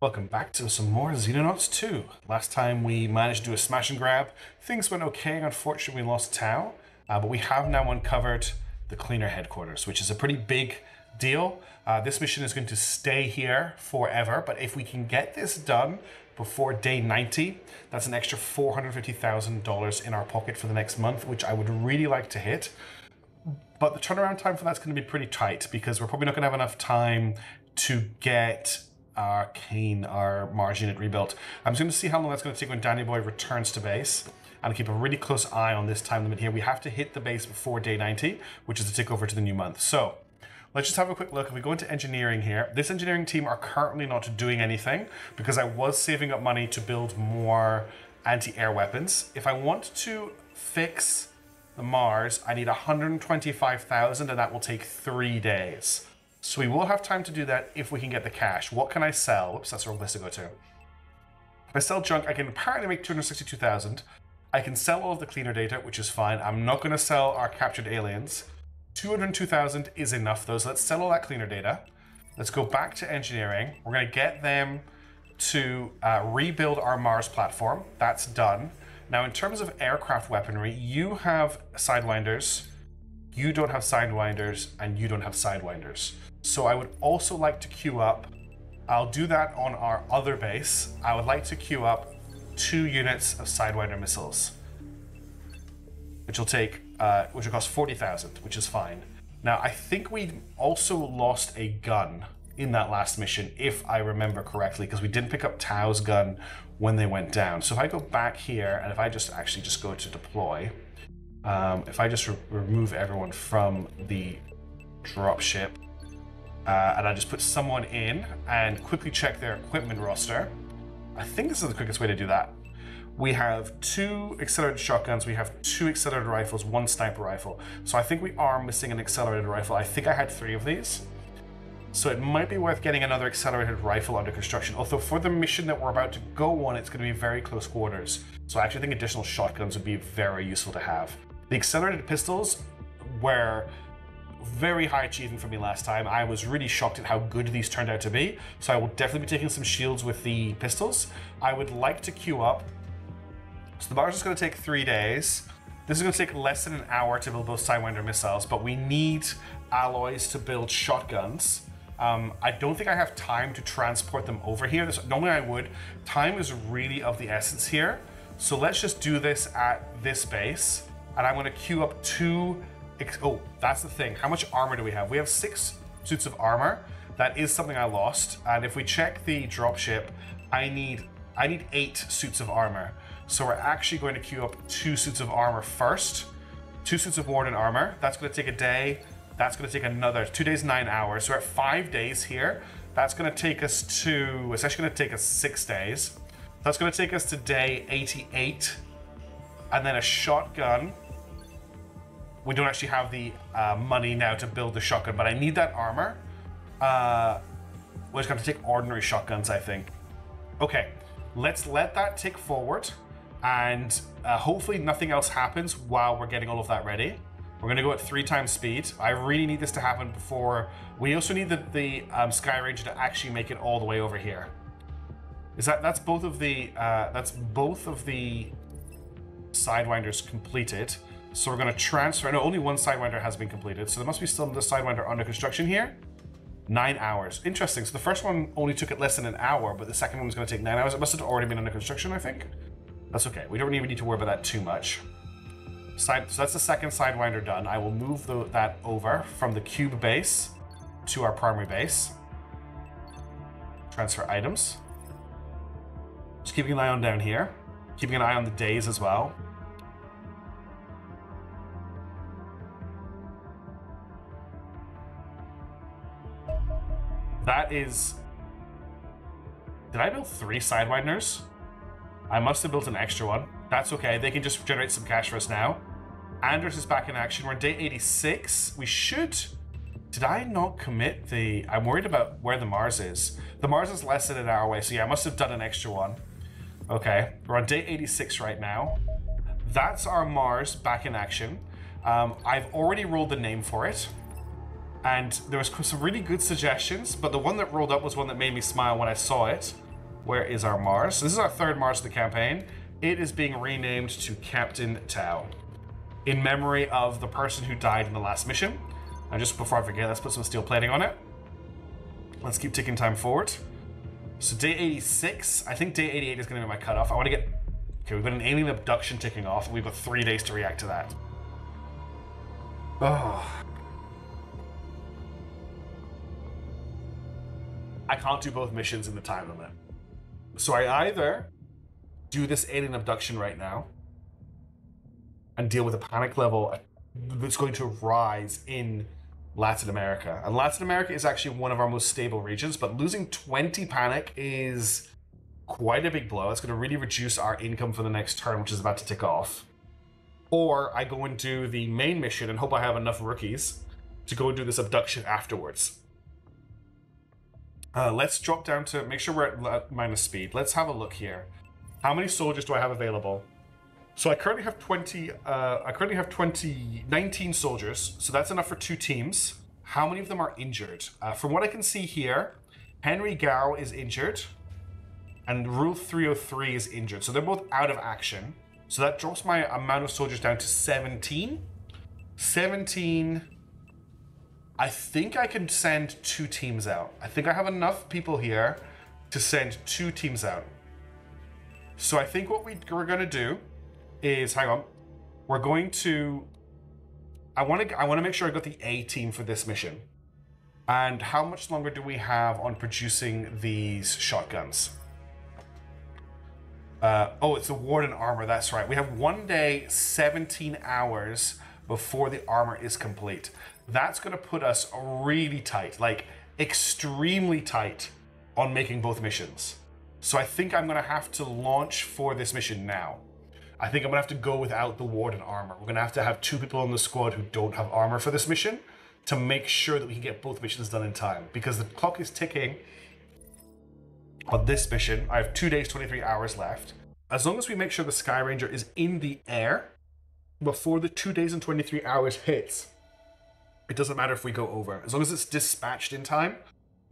Welcome back to some more Xenonauts 2. Last time we managed to do a smash and grab. Things went okay, unfortunately we lost Tau, but we have now uncovered the cleaner headquarters, which is a pretty big deal. This mission is going to stay here forever, but if we can get this done before day 90, that's an extra $450,000 in our pocket for the next month, which I would really like to hit. But the turnaround time for that's going to be pretty tight because we're probably not going to have enough time to get our Mars unit rebuilt. I'm just going to see how long that's going to take when Danny Boy returns to base and keep a really close eye on this time limit here. We have to hit the base before day 90, which is the tick over to the new month. So let's just have a quick look. If we go into engineering here, this engineering team are currently not doing anything because I was saving up money to build more anti-air weapons. If I want to fix the Mars, I need 125,000 and that will take 3 days. So we will have time to do that if we can get the cash. What can I sell? Whoops, that's the wrong place to go to. If I sell junk, I can apparently make 262,000. I can sell all of the cleaner data, which is fine. I'm not going to sell our captured aliens. 202,000 is enough though, so let's sell all that cleaner data. Let's go back to engineering. We're going to get them to rebuild our Mars platform. That's done. Now, in terms of aircraft weaponry, you have Sidewinders, you don't have Sidewinders, and you don't have Sidewinders. So I would also like to queue up, I'll do that on our other base. I would like to queue up 2 units of Sidewinder missiles, which will take, which will cost 40,000, which is fine. Now, I think we also lost a gun in that last mission, if I remember correctly, because we didn't pick up Tau's gun when they went down. So if I go back here, and if I just actually just go to deploy, if I just remove everyone from the dropship, and I just put someone in and quickly check their equipment roster, I think this is the quickest way to do that. We have 2 accelerated shotguns, we have 2 accelerated rifles, 1 sniper rifle. So I think we are missing an accelerated rifle. I think I had 3 of these. So it might be worth getting another accelerated rifle under construction. Although for the mission that we're about to go on, it's going to be very close quarters. So I actually think additional shotguns would be very useful to have. The accelerated pistols were very high achievement for me last time. I was really shocked at how good these turned out to be. So I will definitely be taking some shields with the pistols. I would like to queue up. So the Mars is going to take 3 days. This is going to take less than an hour to build both Sidewinder missiles, but we need alloys to build shotguns. I don't think I have time to transport them over here. Normally I would. Time is really of the essence here. So let's just do this at this base. And I'm going to queue up 2... Oh, that's the thing. How much armor do we have? We have 6 suits of armor. That is something I lost. And if we check the dropship, I need 8 suits of armor. So we're actually going to queue up 2 suits of armor first. 2 suits of Warden armor. That's going to take a day. That's going to take another 2 days, 9 hours. So we're at 5 days here. That's going to take us to... It's actually going to take us 6 days. That's going to take us to day 88. And then a shotgun. We don't actually have the money now to build the shotgun, but I need that armor. We're just going to take ordinary shotguns, I think. Okay, let's let that tick forward, and hopefully nothing else happens while we're getting all of that ready. We're going to go at 3 times speed. I really need this to happen before... We also need the Sky Ranger to actually make it all the way over here. That's both of the Sidewinders completed. So we're going to transfer... No, only 1 Sidewinder has been completed. So there must be still the Sidewinder under construction here. 9 hours. Interesting. So the first one only took it less than an hour, but the second one was going to take 9 hours. It must have already been under construction, I think. That's okay. We don't even need to worry about that too much. So that's the second Sidewinder done. I will move that over from the cube base to our primary base. Transfer items. Just keeping an eye on down here. Keeping an eye on the days as well. That is... Did I build 3 Sidewinders? I must have built an extra one. That's okay. They can just generate some cash for us now. Anders is back in action. We're on day 86. We should... Did I not commit the... I'm worried about where the Mars is. The Mars is less than an hour away, so yeah, I must have done an extra one. Okay, we're on day 86 right now. That's our Mars back in action. I've already rolled the name for it. And there was some really good suggestions, but the one that rolled up was one that made me smile when I saw it. Where is our Mars? So this is our third Mars of the campaign. It is being renamed to Captain Tau, in memory of the person who died in the last mission. And just before I forget, let's put some steel plating on it. Let's keep ticking time forward. So day 86, I think day 88 is going to be my cutoff. I want to get... Okay, we've got an alien abduction ticking off, and we've got 3 days to react to that. Oh. I can't do both missions in the time limit. So I either do this alien abduction right now and deal with a panic level that's going to rise in Latin America. And Latin America is actually one of our most stable regions, but losing 20 panic is quite a big blow. It's going to really reduce our income for the next turn, which is about to tick off. Or I go and do the main mission and hope I have enough rookies to go and do this abduction afterwards. Let's drop down to make sure we're at minus speed. Let's have a look here. How many soldiers do I have available? So I currently have 19 soldiers, so that's enough for 2 teams. How many of them are injured? From what I can see here, Henry Gao is injured, and Rule 303 is injured. So they're both out of action. So that drops my amount of soldiers down to 17. 17. I think I can send 2 teams out. I think I have enough people here to send 2 teams out. So I think what we're going to do is, hang on, we're going to, I want to make sure I got the A team for this mission. And how much longer do we have on producing these shotguns? Oh, it's the Warden armor, that's right. We have 1 day, 17 hours before the armor is complete. That's going to put us really tight, like extremely tight on making both missions. So I think I'm going to have to launch for this mission now. I think I'm going to have to go without the Warden armor. We're going to have 2 people on the squad who don't have armor for this mission to make sure that we can get both missions done in time, because the clock is ticking on this mission. I have 2 days, 23 hours left. As long as we make sure the Sky Ranger is in the air before the 2 days and 23 hours hits, it doesn't matter if we go over, as long as it's dispatched in time.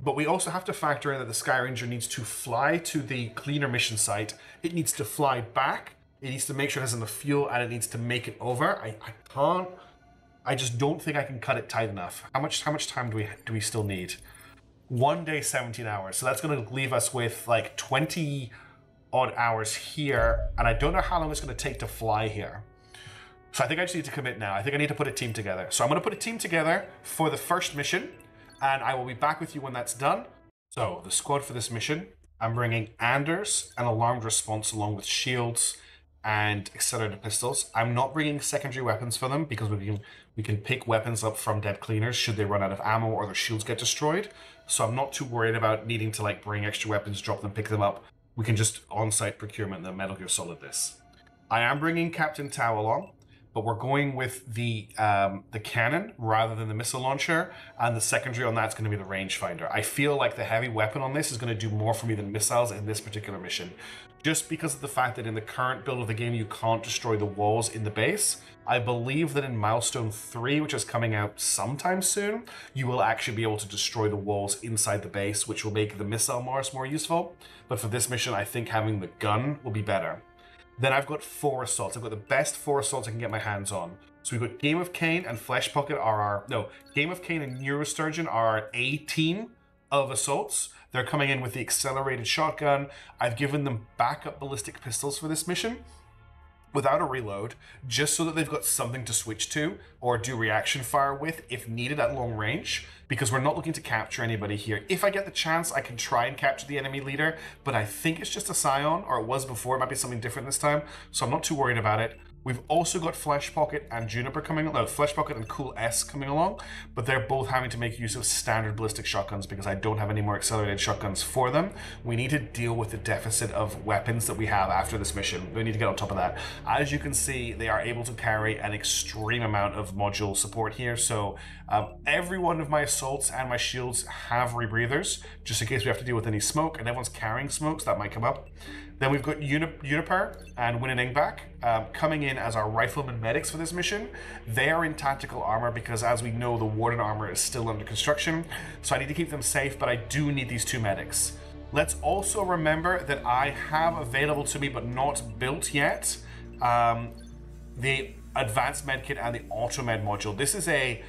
But we also have to factor in that the Sky Ranger needs to fly to the cleaner mission site. It needs to fly back. It needs to make sure it has enough fuel, and it needs to make it over. I just don't think I can cut it tight enough. How much time do we still need? 1 day, 17 hours. So that's going to leave us with like 20 odd hours here, and I don't know how long it's going to take to fly here. So I think I just need to commit now. I think I need to put a team together. So I'm going to put a team together for the first mission, and I will be back with you when that's done. So the squad for this mission, I'm bringing Anders and alarmed response along with shields and accelerated pistols. I'm not bringing secondary weapons for them because we can pick weapons up from dead cleaners should they run out of ammo or their shields get destroyed. So I'm not too worried about needing to like bring extra weapons, drop them, pick them up. We can just on-site procurement the Metal Gear Solid this. I am bringing Captain Tau along, but we're going with the cannon rather than the missile launcher, and the secondary on that's going to be the rangefinder. I feel like the heavy weapon on this is going to do more for me than missiles in this particular mission, just because of the fact that in the current build of the game you can't destroy the walls in the base. I believe that in Milestone 3, which is coming out sometime soon, you will actually be able to destroy the walls inside the base, which will make the missile Mars more useful. But for this mission, I think having the gun will be better. Then I've got 4 assaults. I've got the best 4 assaults I can get my hands on. So we've got Game of Cain and Flesh Pocket Game of Cain and Neurosturgeon are our A team of assaults. They're coming in with the accelerated shotgun. I've given them backup ballistic pistols for this mission without a reload, just so that they've got something to switch to or do reaction fire with if needed at long range, because we're not looking to capture anybody here. If I get the chance, I can try and capture the enemy leader, but I think it's just a Scion, or it was before. It might be something different this time, so I'm not too worried about it. We've also got Flesh Pocket and Juniper coming along, Flesh Pocket and Cool S coming along, but they're both having to make use of standard ballistic shotguns because I don't have any more accelerated shotguns for them. We need to deal with the deficit of weapons that we have after this mission. We need to get on top of that. As you can see, they are able to carry an extreme amount of module support here, so every one of my assaults and my shields have rebreathers, just in case we have to deal with any smoke, and everyone's carrying smokes, that might come up. Then we've got Uniper and Winningbak coming in as our rifleman medics for this mission. They are in tactical armor because, as we know, the Warden armor is still under construction, so I need to keep them safe, but I do need these 2 medics. Let's also remember that I have available to me, but not built yet, the advanced medkit and the auto med module. This is a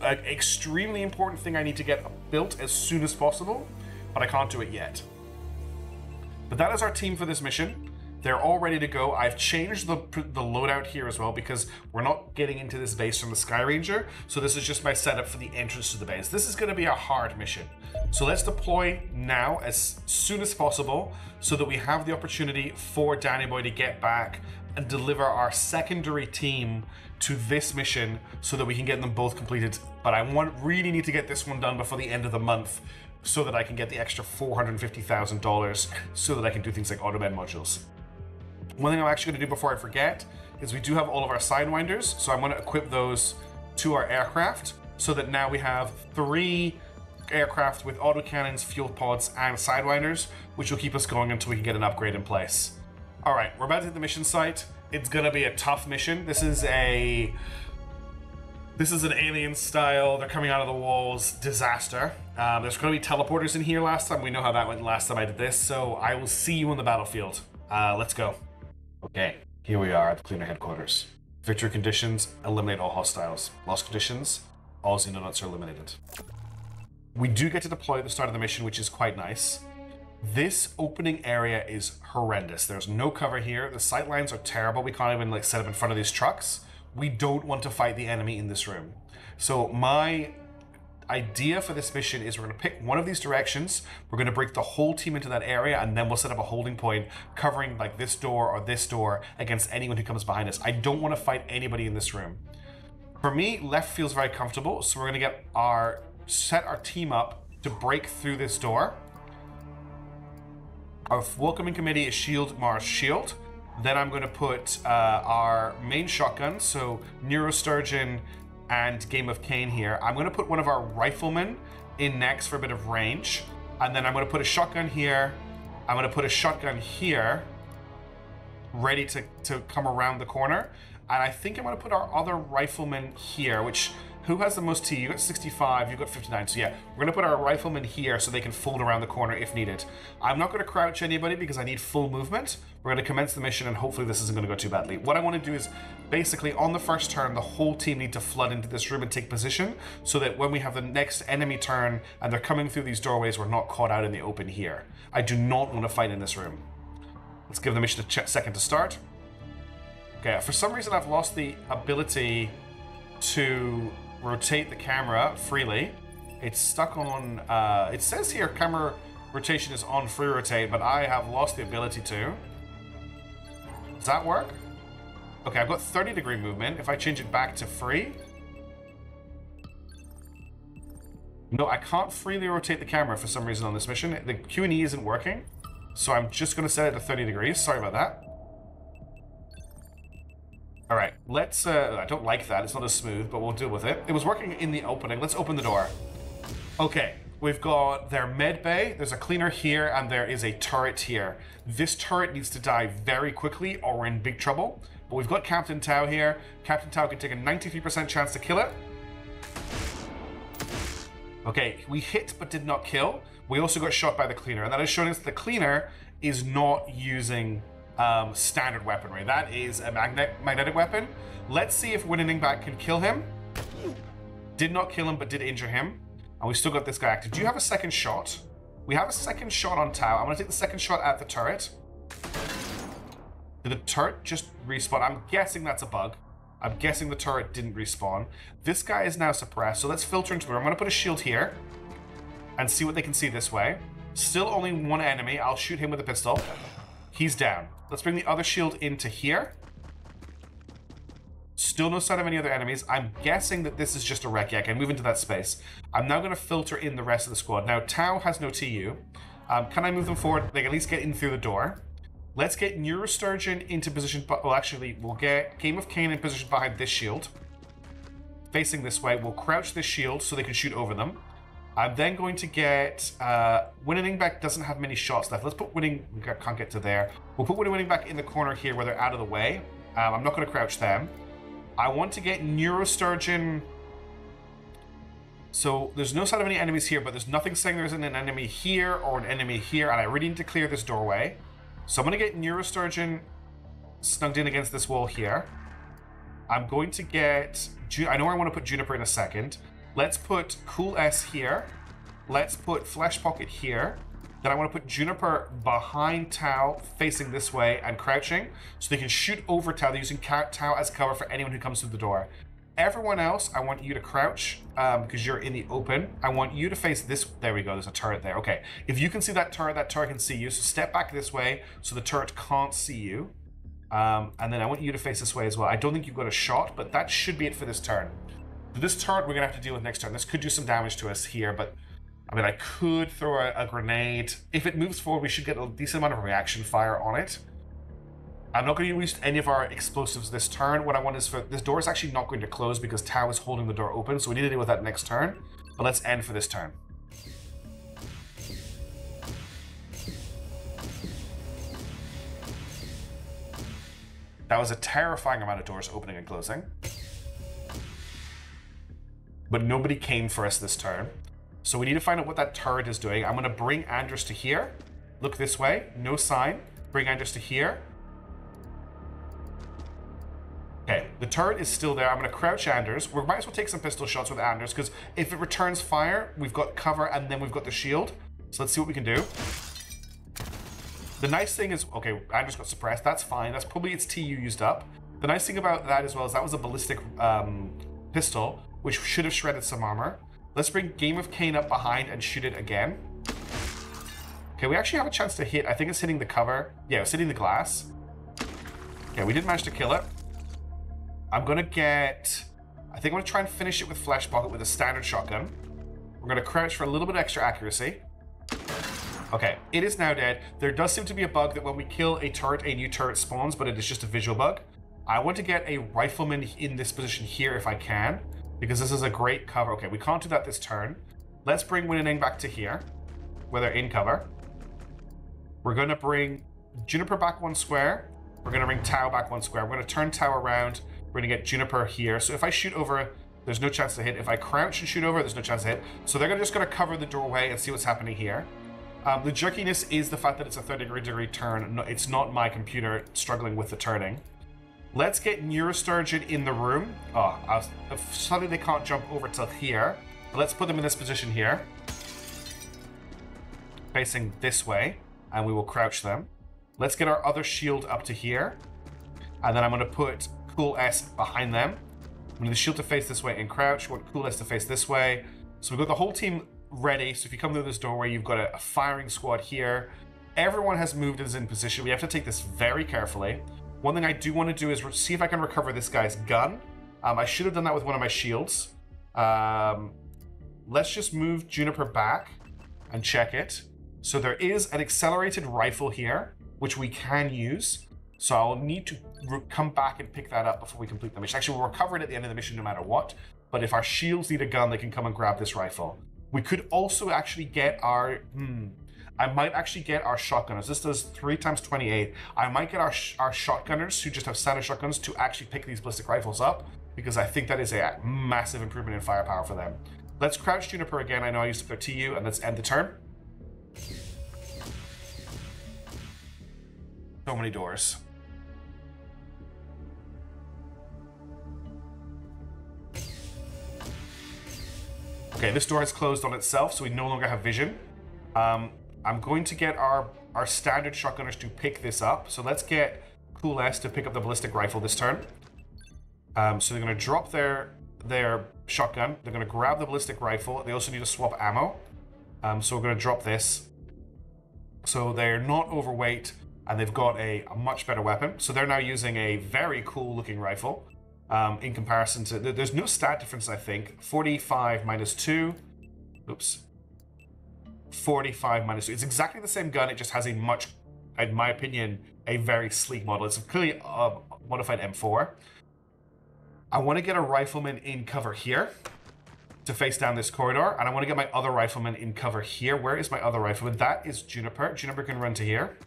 extremely important thing I need to get built as soon as possible, but I can't do it yet. But that is our team for this mission. They're all ready to go. I've changed the loadout here as well because we're not getting into this base from the Sky Ranger. So this is just my setup for the entrance to the base. This is going to be a hard mission. So let's deploy now as soon as possible so that we have the opportunity for Danny Boy to get back and deliver our secondary team to this mission so that we can get them both completed. But I really need to get this one done before the end of the month so that I can get the extra $450,000 so that I can do things like auto med modules. One thing I'm actually going to do before I forget is we do have all of our Sidewinders, so I'm going to equip those to our aircraft so that now we have 3 aircraft with autocannons, fuel pods, and Sidewinders, which will keep us going until we can get an upgrade in place. All right, we're about to hit the mission site. It's going to be a tough mission. This is an alien style, they're coming out of the walls, disaster. There's going to be teleporters in here last time. We know how that went last time I did this, so I will see you on the battlefield. Let's go. Okay, here we are at the Cleaner headquarters. Victory conditions, eliminate all hostiles. Loss conditions, all Xenonauts are eliminated. We do get to deploy at the start of the mission, which is quite nice. This opening area is horrendous. There's no cover here. The sight lines are terrible. We can't even set up in front of these trucks. We don't want to fight the enemy in this room. So my idea for this mission is we're going to pick one of these directions. We're going to break the whole team into that area, and then we'll set up a holding point covering this door or this door against anyone who comes behind us. I don't want to fight anybody in this room. For me, left feels very comfortable, so we're going to set our team up to break through this door. Our welcoming committee is Shield, Mars, Shield. Then I'm going to put our main shotgun, so Neurosturgeon and Game of Cain here. I'm going to put one of our riflemen in next for a bit of range. And then I'm going to put a shotgun here. I'm going to put a shotgun here, ready to come around the corner. And I think I'm going to put our other rifleman here, who has the most T? You got 65, you got 59. So yeah, we're going to put our riflemen here so they can fold around the corner if needed. I'm not going to crouch anybody because I need full movement. We're going to commence the mission and hopefully this isn't going to go too badly. What I want to do is basically on the first turn, the whole team need to flood into this room and take position so that when we have the next enemy turn and they're coming through these doorways, we're not caught out in the open here. I do not want to fight in this room. Let's give the mission a second to start. Okay, for some reason I've lost the ability to rotate the camera freely. It's stuck on, it says here camera rotation is on free rotate, but I have lost the ability to. Does that work? Okay, I've got 30-degree movement. If I change it back to free. No, I can't freely rotate the camera for some reason on this mission. The Q&E isn't working, so I'm just going to set it to 30 degrees. Sorry about that. All right, let's, I don't like that. It's not as smooth, but we'll deal with it. It was working in the opening. Let's open the door. Okay, we've got their med bay. There's a cleaner here, and there is a turret here. This turret needs to die very quickly or we're in big trouble. But we've got Captain Tau here. Captain Tau can take a 93% chance to kill it. Okay, we hit but did not kill. We also got shot by the cleaner, and that is showing us that the cleaner is not using standard weaponry. That is a magnetic weapon. Let's see if Winning Back can kill him. Did not kill him, but did injure him. And we still got this guy active. Do you have a second shot? We have a second shot on Tau. I'm going to take the second shot at the turret. Did the turret just respawn? I'm guessing that's a bug. I'm guessing the turret didn't respawn. This guy is now suppressed, so let's filter into the room. I'm going to put a shield here and see what they can see this way. Still only one enemy. I'll shoot him with a pistol. He's down. Let's bring the other shield into here. Still no sign of any other enemies. I'm guessing that this is just a wreck. Yeah, I can move into that space. I'm now going to filter in the rest of the squad. Now, Tau has no TU. Can I move them forward? They can at least get in through the door. Let's get Neurosturgeon into position. Well, actually, we'll get Game of Cain in position behind this shield. Facing this way. We'll crouch this shield so they can shoot over them. I'm then going to get... Winning Back doesn't have many shots left. Let's put Winning... Can't get to there. We'll put Winning Back in the corner here where they're out of the way. I'm not going to crouch them. I want to get Neurosturgeon So there's no sign of any enemies here, but there's nothing saying there's an enemy here or an enemy here, and I really need to clear this doorway. So I'm going to get Neurosturgeon snugged in against this wall here. I'm going to get... I know where I want to put Juniper in a second. Let's put Cool S here. Let's put Flesh Pocket here. Then I want to put Juniper behind Tau, facing this way and crouching, so they can shoot over Tau. They're using Tau as cover for anyone who comes through the door. Everyone else, I want you to crouch because you're in the open. I want you to face this. There we go. There's a turret there. Okay. If you can see that turret can see you. So step back this way so the turret can't see you. And then I want you to face this way as well. I don't think you've got a shot, but that should be it for this turn. So this turret we're going to have to deal with next turn. This could do some damage to us here, but I mean, I could throw a grenade. If it moves forward, we should get a decent amount of reaction fire on it. I'm not going to use any of our explosives this turn. What I want is for this door is actually not going to close because Tau is holding the door open, so we need to deal with that next turn. But let's end for this turn. That was a terrifying amount of doors opening and closing. But nobody came for us this turn. So we need to find out what that turret is doing. I'm going to bring Andrus to here. Look this way. No sign. Bring Andrus to here. Okay, the turret is still there. I'm going to crouch Anders. We might as well take some pistol shots with Anders because if it returns fire, we've got cover and then we've got the shield. So let's see what we can do. The nice thing is, okay, Anders got suppressed. That's fine. That's probably its TU used up. The nice thing about that as well is that was a ballistic pistol, which should have shredded some armor. Let's bring Game of Cain up behind and shoot it again. Okay, we actually have a chance to hit. I think it's hitting the cover. Yeah, it's hitting the glass. Okay, we did manage to kill it. I'm going to get... I think I'm going to try and finish it with Flesh Pocket with a standard shotgun. We're going to crouch for a little bit extra accuracy. Okay, it is now dead. There does seem to be a bug that when we kill a turret, a new turret spawns, but it is just a visual bug. I want to get a rifleman in this position here if I can, because this is a great cover. Okay, we can't do that this turn. Let's bring Winning back to here, where they're in cover. We're going to bring Juniper back one square. We're going to bring Tau back one square. We're going to turn Tau around. We're going to get Juniper here. So if I shoot over, there's no chance to hit. If I crouch and shoot over, there's no chance to hit. So they're just going to cover the doorway and see what's happening here. The jerkiness is the fact that it's a 30-degree turn. No, it's not my computer struggling with the turning. Let's get Neurosturgeon in the room. Oh, suddenly they can't jump over till here. But let's put them in this position here. Facing this way. And we will crouch them. Let's get our other shield up to here. And then I'm going to put Cool S behind them. I'm going to the shield to face this way and crouch. We want Cool S to face this way. So we've got the whole team ready. So if you come through this doorway, you've got a firing squad here. Everyone has moved and is in position. We have to take this very carefully. One thing I do want to do is see if I can recover this guy's gun. I should have done that with one of my shields. Let's just move Juniper back and check it. So there is an accelerated rifle here, which we can use. So I'll need to come back and pick that up before we complete the mission. Actually, we'll recover it at the end of the mission no matter what. But if our shields need a gun, they can come and grab this rifle. We could also actually get our... I might actually get our shotgunners. This does 3 times 28. I might get our shotgunners who just have standard shotguns to actually pick these ballistic rifles up, because I think that is a massive improvement in firepower for them. Let's crouch Juniper again. I know I used up their TU, and let's end the turn. So many doors. Okay, this door has closed on itself, so we no longer have vision. I'm going to get our standard shotgunners to pick this up. So let's get Cool S to pick up the ballistic rifle this turn. So they're going to drop their shotgun. They're going to grab the ballistic rifle. They also need to swap ammo. So we're going to drop this. So they're not overweight, and they've got a much better weapon. So they're now using a very cool looking rifle. In comparison to... There's no stat difference, I think. 45 minus 2. Oops. 45 minus 2. It's exactly the same gun. It just has a much, in my opinion, a very sleek model. It's clearly a modified M4. I want to get a rifleman in cover here to face down this corridor. And I want to get my other rifleman in cover here. Where is my other rifleman? That is Juniper. Juniper can run to here.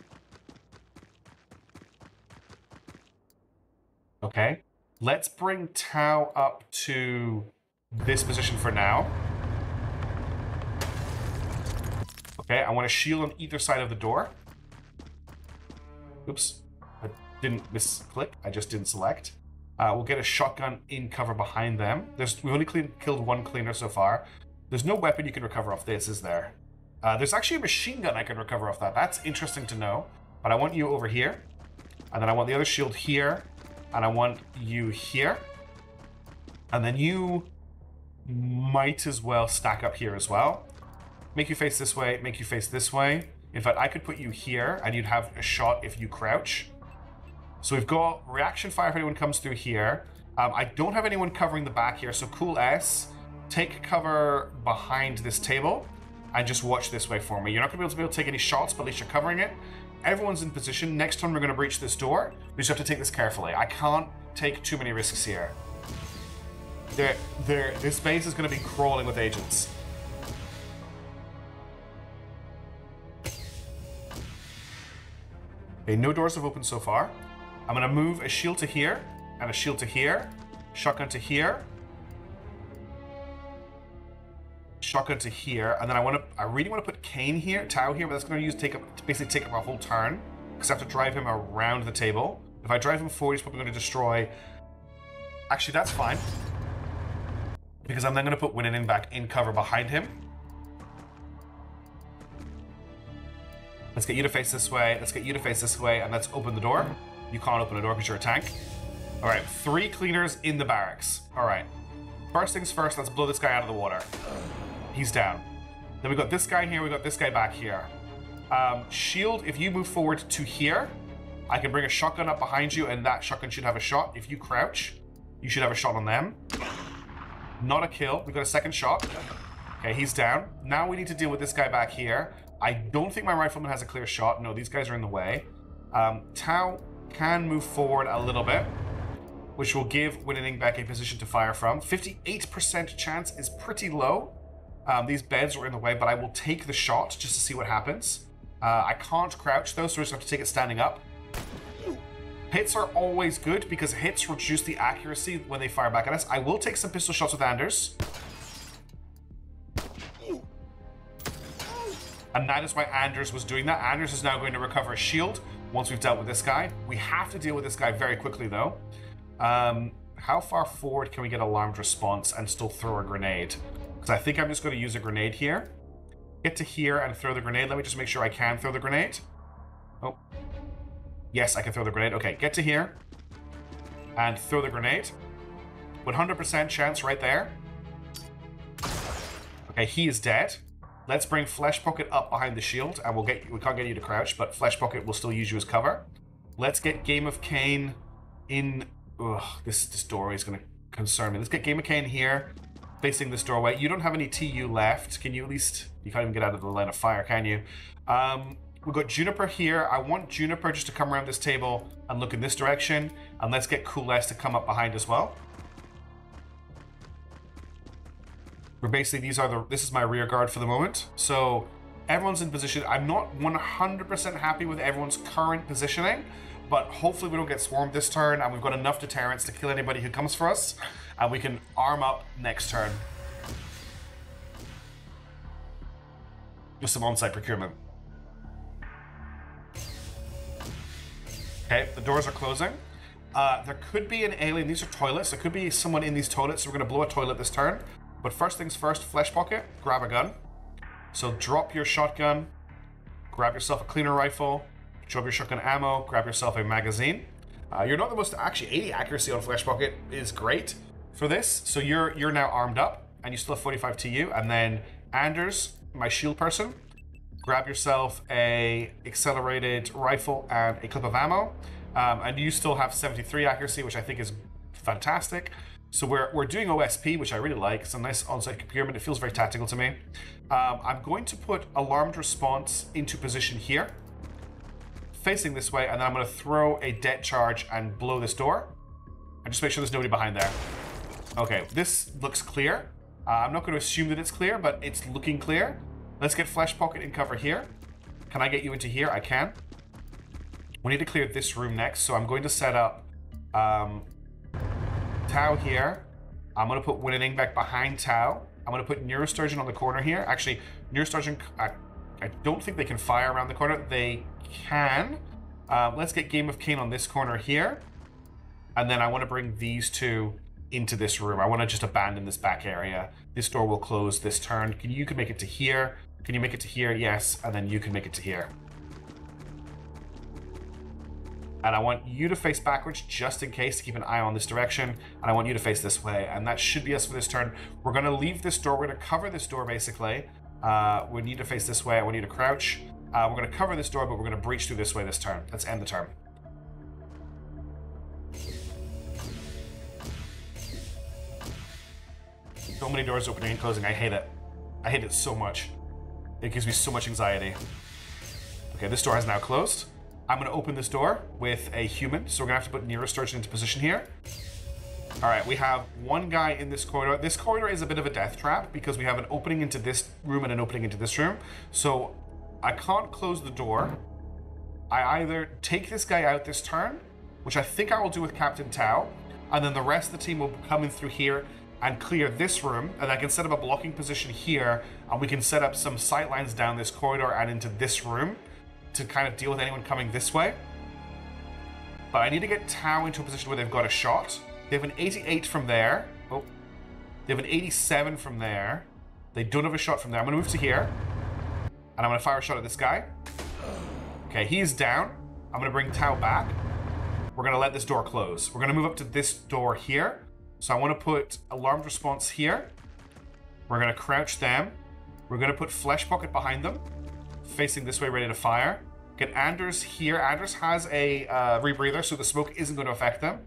Okay. Let's bring Tau up to this position for now. Okay, I want a shield on either side of the door. Oops, I didn't misclick. I just didn't select. We'll get a shotgun in cover behind them. We've only killed one cleaner so far. There's no weapon you can recover off this, is there? There's actually a machine gun I can recover off that. That's interesting to know. But I want you over here. And then I want the other shield here. And I want you here. And then you might as well stack up here as well. Make you face this way, make you face this way. In fact, I could put you here and you'd have a shot if you crouch. So we've got reaction fire if anyone comes through here. I don't have anyone covering the back here, so Cool S, take cover behind this table and just watch this way for me. You're not going to be able to take any shots, but at least you're covering it. Everyone's in position. Next time we're going to breach this door. We just have to take this carefully. I can't take too many risks here. This base is going to be crawling with agents. Okay, no doors have opened so far. I'm going to move a shield to here and a shield to here. Shotgun to here. Shotgun to here. And then I really want to put Kane here, Tau here, but that's going to basically take up a whole turn. Because I have to drive him around the table. If I drive him forward, he's probably going to destroy. Actually, that's fine. Because I'm then going to put Winning back in cover behind him. Let's get you to face this way. Let's get you to face this way. And let's open the door. You can't open a door because you're a tank. All right, 3 cleaners in the barracks. All right. First things first, let's blow this guy out of the water. He's down. Then we got this guy here. We got this guy back here. Shield, if you move forward to here, I can bring a shotgun up behind you, and that shotgun should have a shot. If you crouch, you should have a shot on them. Not a kill. We got a second shot. Okay, he's down. Now we need to deal with this guy back here. I don't think my rifleman has a clear shot. No, these guys are in the way. Tau can move forward a little bit, which will give Winning back a position to fire from. 58% chance is pretty low. These beds were in the way, but I will take the shot just to see what happens. I can't crouch though, so we just have to take it standing up. Hits are always good because hits reduce the accuracy when they fire back at us. I will take some pistol shots with Anders. And that is why Anders was doing that. Anders is now going to recover a shield once we've dealt with this guy. We have to deal with this guy very quickly though. How far forward can we get alarmed response and still throw a grenade? Because I think I'm just going to use a grenade here. Get to here and throw the grenade. Let me just make sure I can throw the grenade. Oh. Yes, I can throw the grenade. Okay, get to here. And throw the grenade. 100% chance right there. Okay, he is dead. Let's bring Flesh Pocket up behind the shield. And we can't get you to crouch, but Flesh Pocket will still use you as cover. Let's get Game of Cain in... Ugh, this doorway is going to concern me. Let's get Game of Cain here. Facing this doorway. You don't have any TU left. Can you at least... You can't even get out of the line of fire, can you? We've got Juniper here. I want Juniper just to come around this table and look in this direction. And let's get Cool S to come up behind as well. We're basically, this is my rear guard for the moment. So everyone's in position. I'm not 100% happy with everyone's current positioning, but hopefully we don't get swarmed this turn and we've got enough deterrence to kill anybody who comes for us. And we can arm up next turn. Just some on-site procurement. Okay, the doors are closing. There could be an alien. These are toilets. There could be someone in these toilets. So we're going to blow a toilet this turn. But first things first, Flesh Pocket, grab a gun. So drop your shotgun. Grab yourself a cleaner rifle. Drop your shotgun ammo. Grab yourself a magazine. You're not the most... Actually, 80 accuracy on Flesh Pocket is great for this. So you're now armed up. And you still have 45 TU. And then Anders, my shield person, grab yourself a accelerated rifle and a clip of ammo. And you still have 73 accuracy, which I think is fantastic. So we're doing OSP, which I really like. It's a nice on-site procurement. It feels very tactical to me. I'm going to put alarmed response into position here, facing this way, and then I'm going to throw a det charge and blow this door. And just make sure there's nobody behind there. Okay, this looks clear. I'm not going to assume that it's clear, but it's looking clear. Let's get Flesh Pocket in cover here. Can I get you into here? I can. We need to clear this room next, so I'm going to set up Tau here. I'm going to put Winning back behind Tau. I'm going to put Neurosturgeon on the corner here. Actually, Neurosturgeon I don't think they can fire around the corner. They can. Let's get Game of Cain on this corner here. And then I want to bring these two into this room. I want to just abandon this back area. This door will close this turn. You can make it to here. Can you make it to here? Yes. And then you can make it to here. And I want you to face backwards just in case to keep an eye on this direction. And I want you to face this way. And that should be us for this turn. We're going to leave this door. We're going to cover this door, basically. We need to face this way. I want you to crouch. We're going to cover this door, but we're going to breach through this way this turn. Let's end the turn. So many doors opening and closing. I hate it. I hate it so much. It gives me so much anxiety. Okay, this door has now closed. I'm going to open this door with a human, so we're going to have to put Neurosturgeon into position here. All right, we have one guy in this corridor. This corridor is a bit of a death trap because we have an opening into this room and an opening into this room. So I can't close the door. I either take this guy out this turn, which I think I will do with Captain Tau, and then the rest of the team will come in through here and clear this room, and I can set up a blocking position here, and we can set up some sight lines down this corridor and into this room to kind of deal with anyone coming this way. But I need to get Tau into a position where they've got a shot. They have an 88 from there. Oh, they have an 87 from there. They don't have a shot from there. I'm going to move to here, and I'm going to fire a shot at this guy. Okay, he's down. I'm going to bring Tau back. We're going to let this door close. We're going to move up to this door here. So I want to put alarmed response here. We're going to crouch them. We're going to put Flesh Pocket behind them, facing this way, ready to fire. Get Anders here. Anders has a rebreather, so the smoke isn't going to affect them.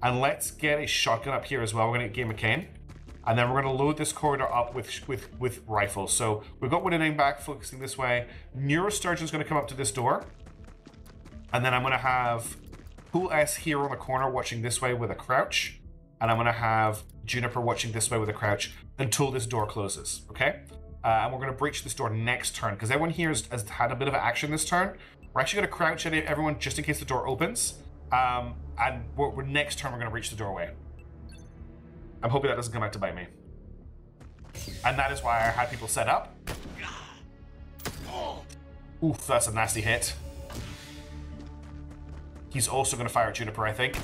And let's get a shotgun up here as well. We're going to get Game of Cain. And then we're going to load this corridor up with rifles. So we've got Winning back, focusing this way. Neurosturgeon's going to come up to this door. And then I'm going to have Pool S here on the corner, watching this way with a crouch. And I'm going to have Juniper watching this way with a crouch until this door closes, okay? And we're going to breach this door next turn, because everyone here has had a bit of action this turn. We're actually going to crouch at everyone just in case the door opens. And next turn, we're going to breach the doorway. I'm hoping that doesn't come out to bite me. And that is why I had people set up. Oof, that's a nasty hit. He's also going to fire at Juniper, I think.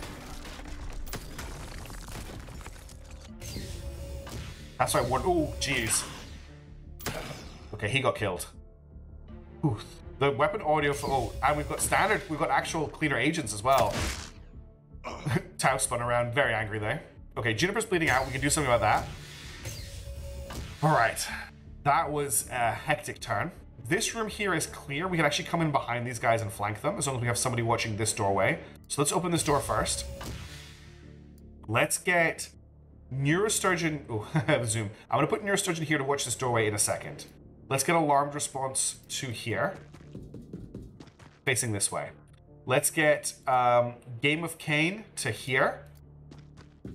That's right, one. Oh, jeez. Okay, he got killed. Ooh, the weapon audio for... Oh, and we've got standard... We've got actual cleaner agents as well. Tau spun around, very angry there. Okay, Juniper's bleeding out. We can do something about that. All right. That was a hectic turn. This room here is clear. We can actually come in behind these guys and flank them, as long as we have somebody watching this doorway. So let's open this door first. Let's get... Neurosturgeon, oh, zoom. I'm going to put Neurosturgeon here to watch this doorway in a second. Let's get alarmed response to here, facing this way. Let's get Game of Cain to here,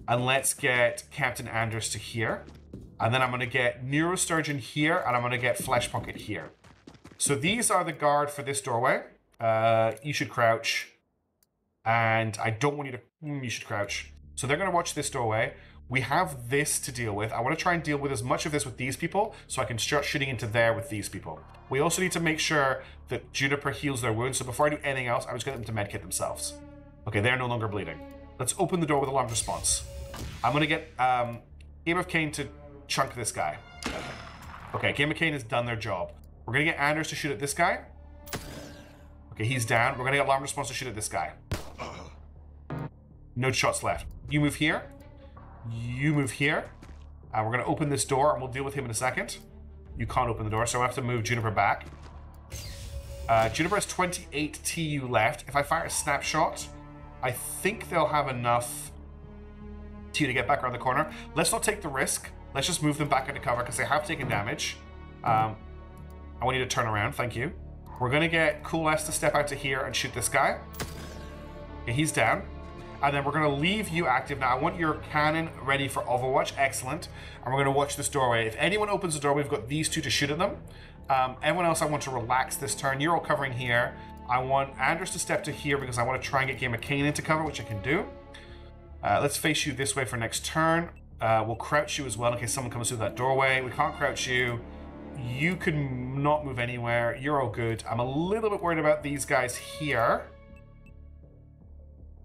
and let's get Captain Anders to here. And then I'm going to get Neurosturgeon here, and I'm going to get Flesh Pocket here. So these are the guard for this doorway. You should crouch, and I don't want you to, you should crouch. So they're going to watch this doorway. We have this to deal with. I want to try and deal with as much of this with these people so I can start shooting into there with these people. We also need to make sure that Juniper heals their wounds. So before I do anything else, I just get them to medkit themselves. Okay, they're no longer bleeding. Let's open the door with alarm response. I'm going to get Game of Cain to chunk this guy. Okay, Game of Cain has done their job. We're going to get Anders to shoot at this guy. Okay, he's down. We're going to get alarm response to shoot at this guy. No shots left. You move here. You move here. We're going to open this door, and we'll deal with him in a second. You can't open the door, so I have to move Juniper back. Juniper has 28 TU left. If I fire a snapshot, I think they'll have enough TU to get back around the corner. Let's not take the risk. Let's just move them back into cover, because they have taken damage. I want you to turn around. Thank you. We're going to get Cool S to step out to here and shoot this guy. Okay, he's down. And then we're going to leave you active. Now, I want your cannon ready for Overwatch. Excellent. And we're going to watch this doorway. If anyone opens the door, we've got these two to shoot at them. Everyone else, I want to relax this turn. You're all covering here. I want Anders to step to here because I want to try and get Game of Cain into cover, which I can do. Let's face you this way for next turn. We'll crouch you as well in case someone comes through that doorway. We can't crouch you. You can not move anywhere. You're all good. I'm a little bit worried about these guys here.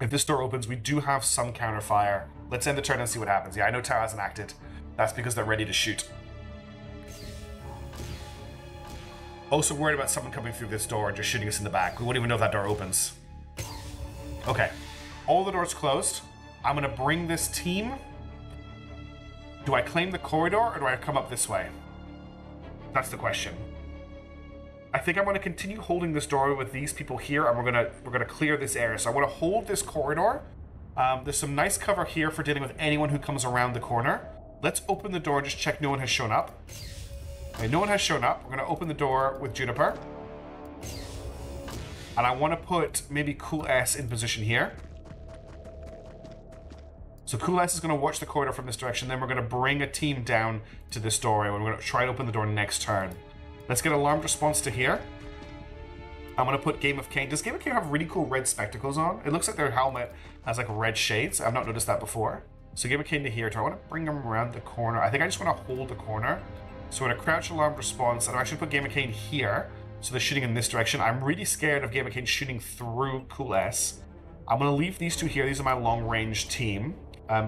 If this door opens, we do have some counter fire. Let's end the turn and see what happens. Yeah, I know Tau hasn't acted. That's because they're ready to shoot. Also worried about someone coming through this door and just shooting us in the back. We won't even know if that door opens. Okay. All the doors closed. I'm going to bring this team. Do I claim the corridor or do I come up this way? That's the question. I think I'm going to continue holding this door with these people here, and we're gonna clear this area. So I want to hold this corridor. There's some nice cover here for dealing with anyone who comes around the corner. Let's open the door and just check no one has shown up. Okay, no one has shown up. We're going to open the door with Juniper. And I want to put maybe Cool S in position here. So Cool S is going to watch the corridor from this direction. Then we're going to bring a team down to this doorway. And we're going to try to open the door next turn. Let's get alarmed response to here. I'm going to put Game of Kane. Does Game of Kane have really cool red spectacles on? It looks like their helmet has like red shades. I've not noticed that before. So Game of Kane to here. Do I want to bring them around the corner? I think I just want to hold the corner. So we're going to crouch alarmed response. And I actually put Game of Kane here. So they're shooting in this direction. I'm really scared of Game of Kane shooting through Cool S. I'm going to leave these two here. These are my long range team.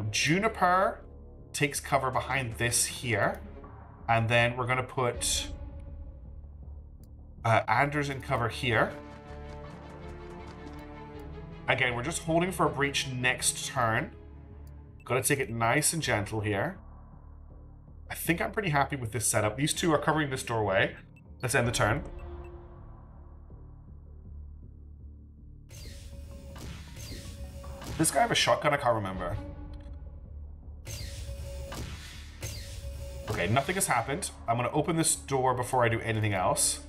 Juniper takes cover behind this here. And then we're going to put Anders in cover here. Again, we're just holding for a breach next turn. Got to take it nice and gentle here. I think I'm pretty happy with this setup. These two are covering this doorway. Let's end the turn. This guy have a shotgun? I can't remember. Okay, nothing has happened. I'm going to open this door before I do anything else.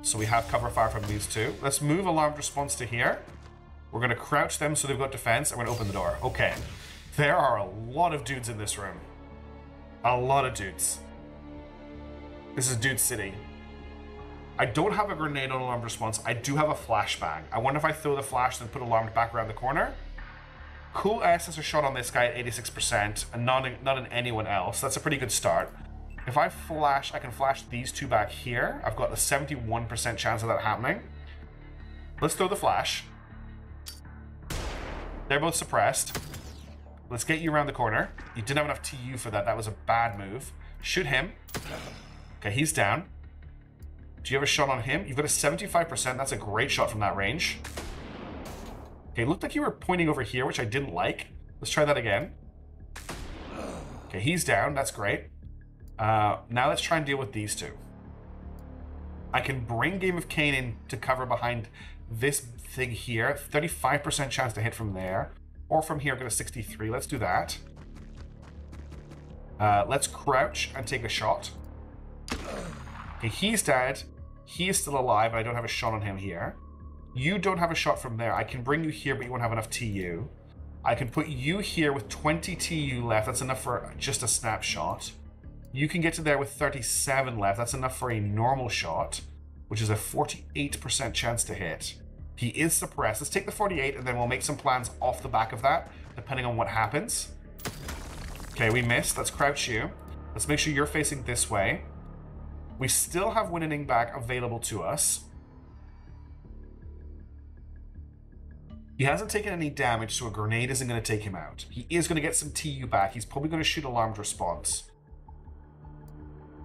So we have cover fire from these two. Let's move alarmed response to here. We're going to crouch them so they've got defense, and we're going to open the door. Okay. There are a lot of dudes in this room. A lot of dudes. This is Dude City. I don't have a grenade on alarmed response. I do have a flashbang. I wonder if I throw the flash and put alarmed back around the corner. Cool S has a shot on this guy at 86% and not in anyone else. That's a pretty good start. If I flash, I can flash these two back here. I've got a 71% chance of that happening. Let's throw the flash. They're both suppressed. Let's get you around the corner. You didn't have enough TU for that. That was a bad move. Shoot him. Okay, he's down. Do you have a shot on him? You've got a 75%. That's a great shot from that range. Okay, looked like you were pointing over here, which I didn't like. Let's try that again. Okay, he's down. That's great. Now let's try and deal with these two. I can bring Game of Kane in to cover behind this thing here. 35% chance to hit from there. Or from here, get a 63. Let's do that. Let's crouch and take a shot. Okay, he's dead. He is still alive, and I don't have a shot on him here. You don't have a shot from there. I can bring you here, but you won't have enough TU. I can put you here with 20 TU left. That's enough for just a snapshot. You can get to there with 37 left. That's enough for a normal shot, which is a 48% chance to hit. He is suppressed. Let's take the 48, and then we'll make some plans off the back of that, depending on what happens. Okay, we missed. Let's crouch you. Let's make sure you're facing this way. We still have winning back available to us. He hasn't taken any damage, so a grenade isn't going to take him out. He is going to get some TU back. He's probably going to shoot alarmed response.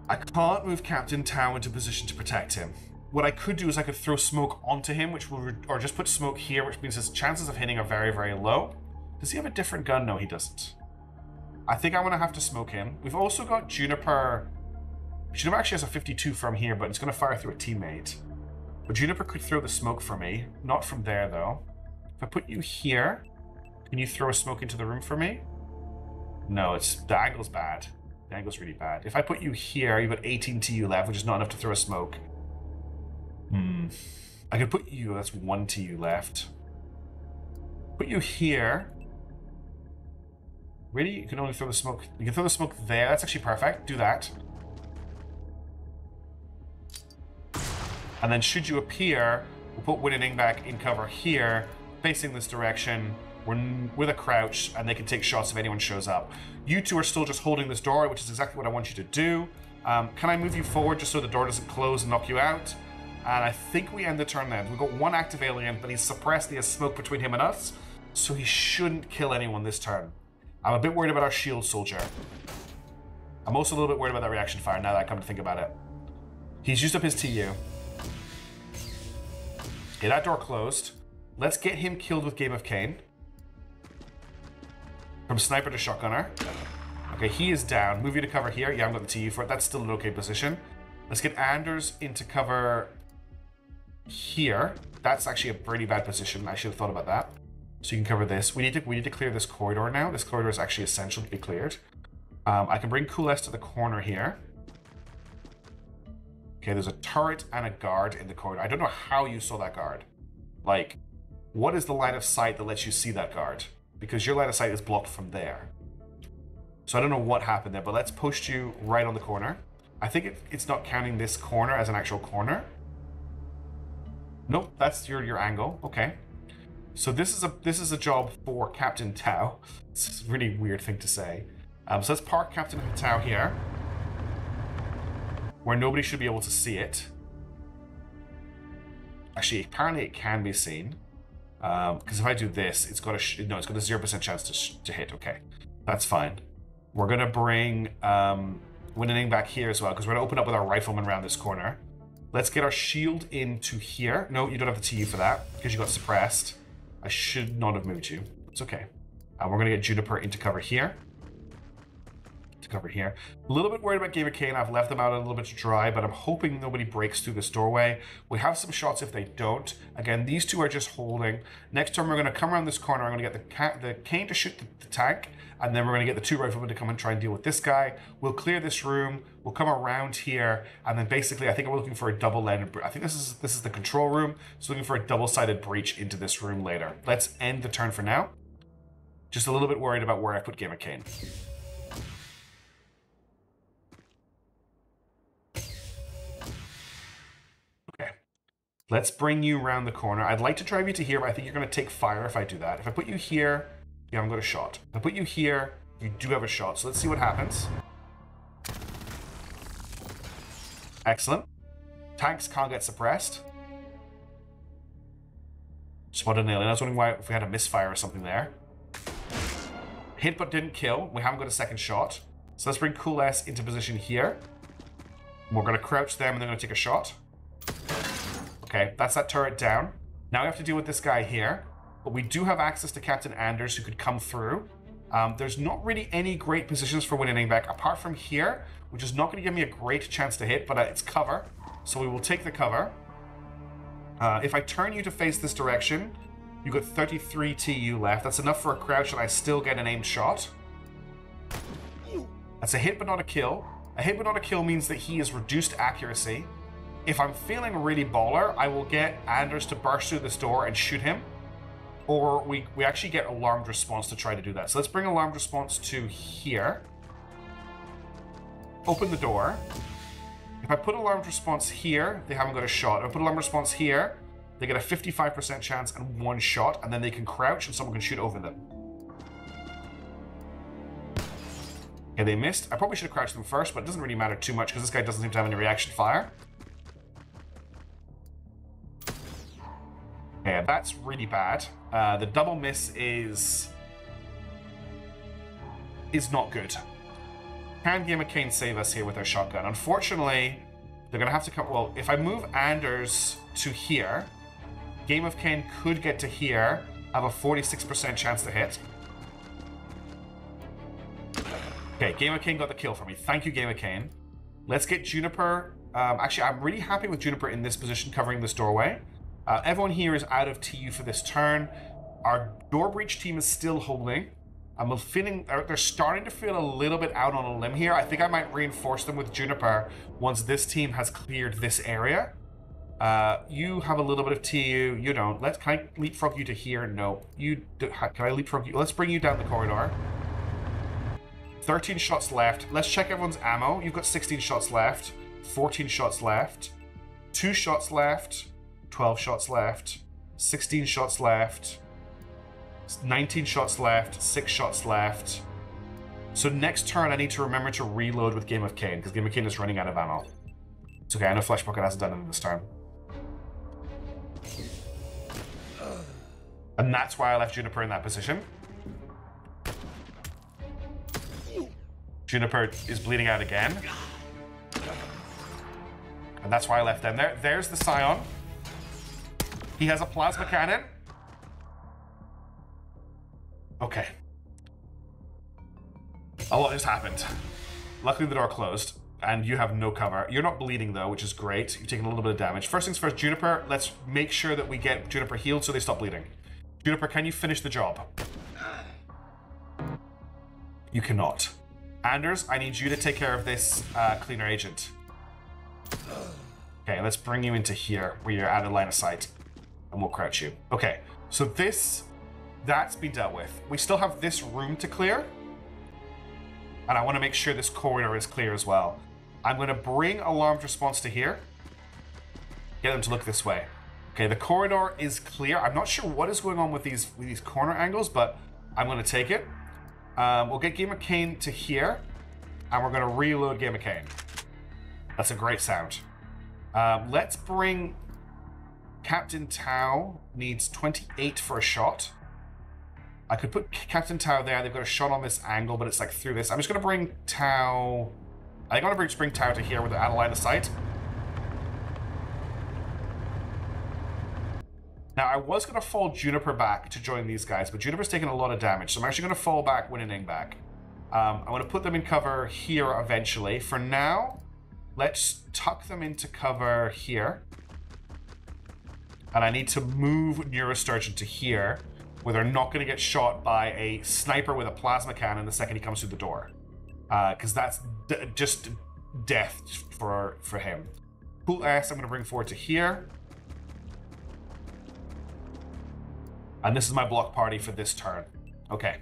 I can't move Captain Tau into position to protect him. What I could do is I could throw smoke onto him, which will, or just put smoke here, which means his chances of hitting are very, very low. Does he have a different gun? No, he doesn't. I think I'm going to have to smoke him. We've also got Juniper. Juniper actually has a 52 from here, but it's going to fire through a teammate. But Juniper could throw the smoke for me. Not from there, though. If I put you here, can you throw a smoke into the room for me? No, the angle's bad. The angle's really bad. If I put you here, you've got 18 TU left, which is not enough to throw a smoke. I could put you, that's 1 TU left. Put you here. Really? You can only throw the smoke. You can throw the smoke there. That's actually perfect. Do that. And then should you appear, we'll put winning back in cover here, facing this direction. We're with a crouch, and they can take shots if anyone shows up. You two are still just holding this door, which is exactly what I want you to do. Can I move you forward just so the door doesn't close and knock you out? And I think we end the turn then. We've got one active alien, but he's suppressed. He has smoke between him and us, so he shouldn't kill anyone this turn. I'm a bit worried about our shield soldier. I'm also a little bit worried about that reaction fire now that I come to think about it. He's used up his TU. Okay, that door closed. Let's get him killed with Game of Cain. From sniper to shotgunner. Okay, he is down. Move you to cover here. Yeah, I've got the TU for it. That's still an okay position. Let's get Anders into cover here. That's actually a pretty bad position. I should have thought about that. So you can cover this. We need to clear this corridor now. This corridor is actually essential to be cleared. I can bring Coolest to the corner here. Okay, there's a turret and a guard in the corridor. I don't know how you saw that guard. Like, what is the line of sight that lets you see that guard? Because your line of sight is blocked from there. So I don't know what happened there, but let's post you right on the corner. I think it's not counting this corner as an actual corner. Nope, that's your angle. Okay. So this is a job for Captain Tau. It's a really weird thing to say. So let's park Captain Tau here, where nobody should be able to see it. Actually, apparently it can be seen. Because if I do this, it's got a 0% chance to hit. Okay, that's fine. We're gonna bring Winning back here as well, because we're gonna open up with our rifleman around this corner. Let's get our shield into here. No, you don't have the TU for that because you got suppressed. I should not have moved you. It's okay. We're gonna get Juniper into cover here. A little bit worried about Game of Cain. I've left them out a little bit to dry, but I'm hoping nobody breaks through this doorway. We have some shots if they don't. Again, these two are just holding. Next turn, we're going to come around this corner. I'm going to get the Cain to shoot the tank, and then we're going to get the two riflemen to come and try and deal with this guy. We'll clear this room. We'll come around here, and then basically, I think we're looking for a double-sided. I think this is the control room. So looking for a double-sided breach into this room later. Let's end the turn for now. Just a little bit worried about where I put Game of Cain. Let's bring you around the corner. I'd like to drive you to here, but I think you're going to take fire if I do that. If I put you here, you haven't got a shot. If I put you here, you do have a shot. So let's see what happens. Excellent. Tanks can't get suppressed. Spotted an alien. I was wondering why if we had a misfire or something there. Hit but didn't kill. We haven't got a second shot. So let's bring Cool S into position here. We're going to crouch them and they're going to take a shot. Okay, that's that turret down. Now we have to deal with this guy here. But we do have access to Captain Anders who could come through. There's not really any great positions for winning back apart from here, which is not going to give me a great chance to hit, but it's cover. So we will take the cover. If I turn you to face this direction, you've got 33 TU left. That's enough for a crouch and I still get an aimed shot. That's a hit but not a kill. A hit but not a kill means that he is reduced accuracy. If I'm feeling really baller, I will get Anders to burst through this door and shoot him. Or we actually get alarmed response to try to do that. So let's bring alarmed response to here. Open the door. If I put alarmed response here, they haven't got a shot. If I put alarmed response here, they get a 55% chance and one shot, and then they can crouch and someone can shoot over them. Okay, they missed. I probably should have crouched them first, but it doesn't really matter too much because this guy doesn't seem to have any reaction fire. Yeah, that's really bad. The double miss is not good. Can Game of Cain save us here with their shotgun? Unfortunately, they're going to have to come... Well, if I move Anders to here, Game of Cain could get to here, have a 46% chance to hit. Okay, Game of Cain got the kill for me. Thank you, Game of Cain. Let's get Juniper. Actually, I'm really happy with Juniper in this position covering this doorway. Everyone here is out of TU for this turn. Our door breach team is still holding. I'm feeling they're starting to feel a little bit out on a limb here. I think I might reinforce them with Juniper once this team has cleared this area. You have a little bit of TU. You don't. Can I leapfrog you to here? No. Can I leapfrog you? Let's bring you down the corridor. 13 shots left. Let's check everyone's ammo. You've got 16 shots left. 14 shots left. 2 shots left. 12 shots left, 16 shots left, 19 shots left, 6 shots left, So next turn, I need to remember to reload with Game of Cain, because Game of Cain is running out of ammo. It's okay, I know Flesh Bucket hasn't done it this turn. And that's why I left Juniper in that position. Juniper is bleeding out again. And that's why I left them there. There's the Scion. He has a plasma cannon. Okay. A lot just happened. Luckily the door closed, and you have no cover. You're not bleeding though, which is great. You're taking a little bit of damage. First things first, Juniper, let's make sure that we get Juniper healed so they stop bleeding. Juniper, can you finish the job? You cannot. Anders, I need you to take care of this cleaner agent. Okay, let's bring you into here where you're out of line of sight, and we'll crouch you. Okay, so that's been dealt with. We still have this room to clear. And I want to make sure this corridor is clear as well. I'm going to bring alarmed response to here. Get them to look this way. Okay, the corridor is clear. I'm not sure what is going on with these corner angles, but I'm going to take it. We'll get Game of Cain to here, and we're going to reload Game of Cain. That's a great sound. Let's bring Captain Tau. Needs 28 for a shot. I could put Captain Tau there. They've got a shot on this angle, but it's like through this. I'm just going to bring Tau... I think I'm going to bring Tau to here with the out of line of sight. Now, I was going to fall Juniper back to join these guys, but Juniper's taking a lot of damage, so I'm actually going to fall back Winning back. I'm going to put them in cover here eventually. For now, let's tuck them into cover here. And I need to move Neurosturgeon to here, where they're not going to get shot by a sniper with a plasma cannon the second he comes through the door. Because that's just death for him. Cool S, I'm going to bring forward to here. And this is my block party for this turn. Okay.